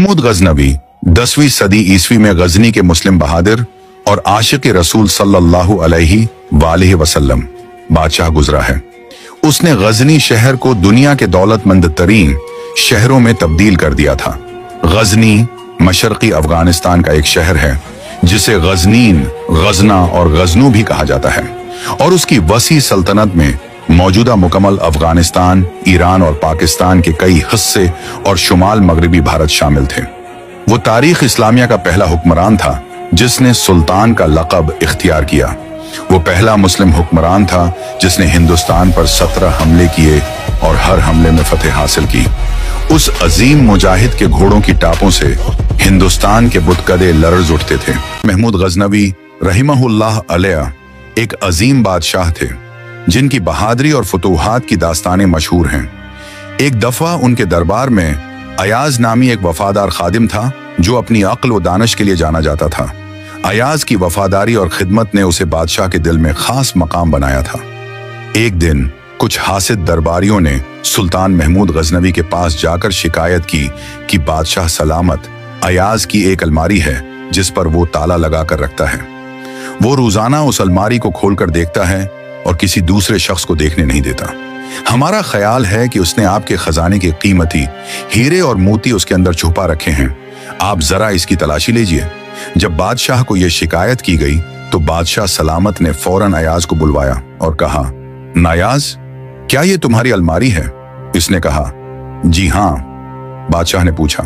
महमूद गजनवी 10वीं सदी ईस्वी में गजनी के मुस्लिम बहादुर और आशिक रसूल सल्लल्लाहु अलैहि वसल्लम बादशाह गुजरा है। उसने गजनी शहर को दुनिया के दौलतमंद तरीन शहरों में तब्दील कर दिया था। गजनी मशरकी अफगानिस्तान का एक शहर है जिसे गजनीन, गजना और गजनू भी कहा जाता है, और उसकी वसी सल्तनत में मौजूदा मुकम्मल अफगानिस्तान, ईरान और पाकिस्तान के कई हिस्से और शुमाल मगरबी भारत शामिल थे। वो तारीख इस्लामिया का पहला हुक्मरान था जिसने सुल्तान का लक़ब इख्तियार किया। वो पहला मुस्लिम हुक्मरान था जिसने हिंदुस्तान पर 17 हमले किए और हर हमले में फतेह हासिल की। उस अजीम मुजाहिद के घोड़ों की टापों से हिंदुस्तान के बुतकदे लर्ज़ उठते थे। महमूद गजनवी रहिमहुल्लाह अलैह एक अजीम बादशाह थे जिनकी बहादुरी और फतूहात की दास्तानें मशहूर हैं। एक दफा उनके दरबार में अयाज नामी एक वफादार खादिम था जो अपनी अक्ल व दानिश के लिए जाना जाता था। अयाज की वफादारी और खिदमत ने उसे बादशाह के दिल में खास मकाम बनाया था। एक दिन कुछ हासिद दरबारियों ने सुल्तान महमूद गजनवी के पास जाकर शिकायत की कि बादशाह सलामत अयाज की एक अलमारी है जिस पर वो ताला लगा कर रखता है। वो रोजाना उस अलमारी को खोलकर देखता है और किसी दूसरे शख्स को देखने नहीं देता। हमारा ख्याल है कि उसने आपके खजाने के कीमती हीरे और मोती उसके अंदर छुपा रखे हैं। आप जरा इसकी तलाशी लीजिए। जब बादशाह को यह शिकायत की गई तो बादशाह सलामत ने फौरन अयाज को बुलवाया और कहा, नायाज, क्या ये तुम्हारी अलमारी है? इसने कहा, जी हाँ। बादशाह ने पूछा,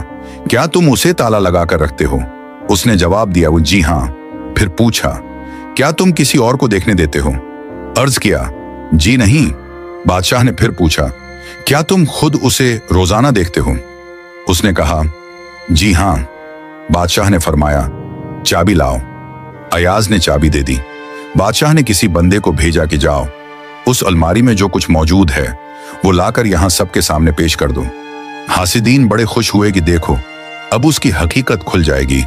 क्या तुम उसे ताला लगा कर रखते हो? उसने जवाब दिया, वो जी हाँ। फिर पूछा, क्या तुम किसी और को देखने देते हो? अर्ज किया, जी नहीं। बादशाह ने फिर पूछा, क्या तुम खुद उसे रोजाना देखते हो? उसने कहा, जी हाँ। बादशाह ने फरमाया, चाबी लाओ। अयाज ने चाबी दे दी। बादशाह ने किसी बंदे को भेजा कि जाओ उस अलमारी में जो कुछ मौजूद है वो लाकर यहां सबके सामने पेश कर दो। हासिदीन बड़े खुश हुए कि देखो अब उसकी हकीकत खुल जाएगी।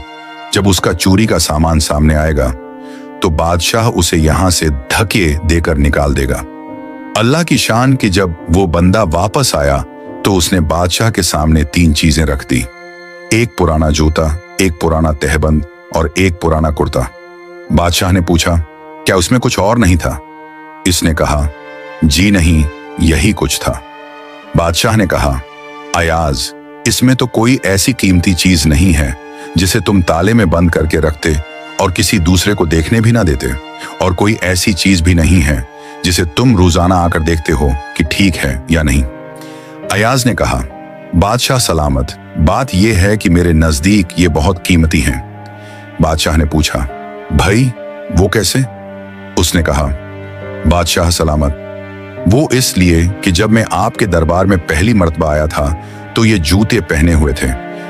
जब उसका चोरी का सामान सामने आएगा तो बादशाह उसे यहां से धक्के देकर निकाल देगा। अल्लाह की शान कि जब वो बंदा वापस आया तो उसने बादशाह के सामने 3 चीजें रख दी, एक पुराना जूता, एक पुराना तहबंद और एक पुराना कुर्ता। बादशाह ने पूछा, क्या उसमें कुछ और नहीं था? इसने कहा, जी नहीं, यही कुछ था। बादशाह ने कहा, अयाज, इसमें तो कोई ऐसी कीमती चीज नहीं है जिसे तुम ताले में बंद करके रखते और किसी दूसरे को देखने भी ना देते, और कोई ऐसी चीज भी नहीं है जिसे तुम रोजाना आकर देखते हो कि ठीक है या नहीं। अयाज ने कहा, बादशाह सलामत, बात यह है कि मेरे नजदीक ये बहुत कीमती हैं। बादशाह ने पूछा, भाई वो कैसे? उसने कहा, बादशाह सलामत, वो इसलिए कि जब मैं आपके दरबार में पहली मर्तबा आया था तो ये जूते पहने हुए थे,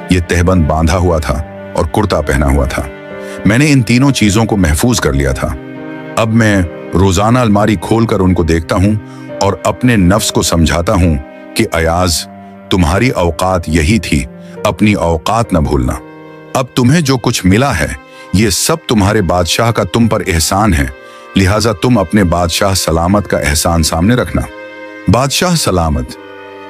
ये तहबंद बांधा हुआ था और कुर्ता पहना हुआ था। मैंने इन तीनों चीजों को महफूज कर लिया था। अब मैं रोजाना अलमारी खोलकर उनको देखता हूं और अपने नफ्स को समझाता हूं कि अयाज, तुम्हारी औकात यही थी, अपनी औकात न भूलना। अब तुम्हें जो कुछ मिला है ये सब तुम्हारे बादशाह का तुम पर एहसान है, लिहाजा तुम अपने बादशाह सलामत का एहसान सामने रखना। बादशाह सलामत,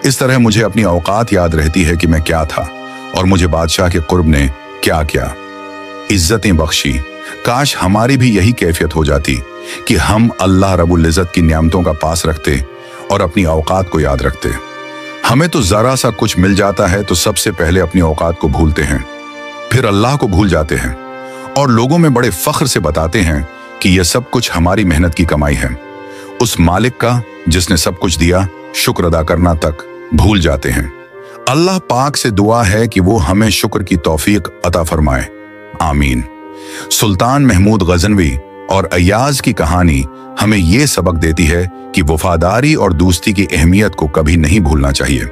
इस तरह मुझे अपनी औकात याद रहती है कि मैं क्या था और मुझे बादशाह के कुर्ब ने क्या क्या इज्जतें बख्शी। काश हमारी भी यही कैफियत हो जाती कि हम अल्लाह रब्बुल इज्जत की नियामतों का पास रखते और अपनी औकात को याद रखते। हमें तो जरा सा कुछ मिल जाता है तो सबसे पहले अपनी औकात को भूलते हैं, फिर अल्लाह को भूल जाते हैं और लोगों में बड़े फख्र से बताते हैं कि यह सब कुछ हमारी मेहनत की कमाई है। उस मालिक का जिसने सब कुछ दिया शुक्र अदा करना तक भूल जाते हैं। अल्लाह पाक से दुआ है कि वो हमें शुक्र की तौफीक अता फरमाए, आमीन। सुल्तान महमूद गजनवी और अयाज की कहानी हमें ये सबक देती है कि वफादारी और दोस्ती की अहमियत को कभी नहीं भूलना चाहिए।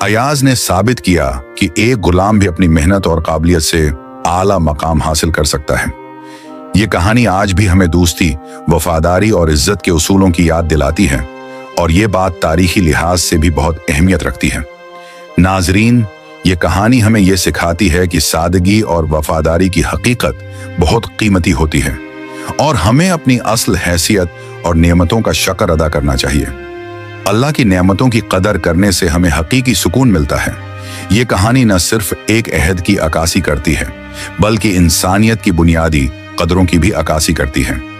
अयाज ने साबित किया कि एक गुलाम भी अपनी मेहनत और काबिलियत से आला मकाम हासिल कर सकता है। ये कहानी आज भी हमें दोस्ती, वफादारी और इज्जत के उसूलों की याद दिलाती है और ये बात तारीखी लिहाज से भी बहुत अहमियत रखती है। नाजरीन, ये कहानी हमें ये सिखाती है कि सादगी और वफादारी की हकीकत बहुत कीमती होती है और हमें अपनी असल हैसियत और नेमतों का शुक्र अदा करना चाहिए। अल्लाह की नेमतों की कदर करने से हमें हकीकी सुकून मिलता है। ये कहानी न सिर्फ एक अहद की अक्कासी करती है, बल्कि इंसानियत की बुनियादी कदरों की भी अक्कासी करती है।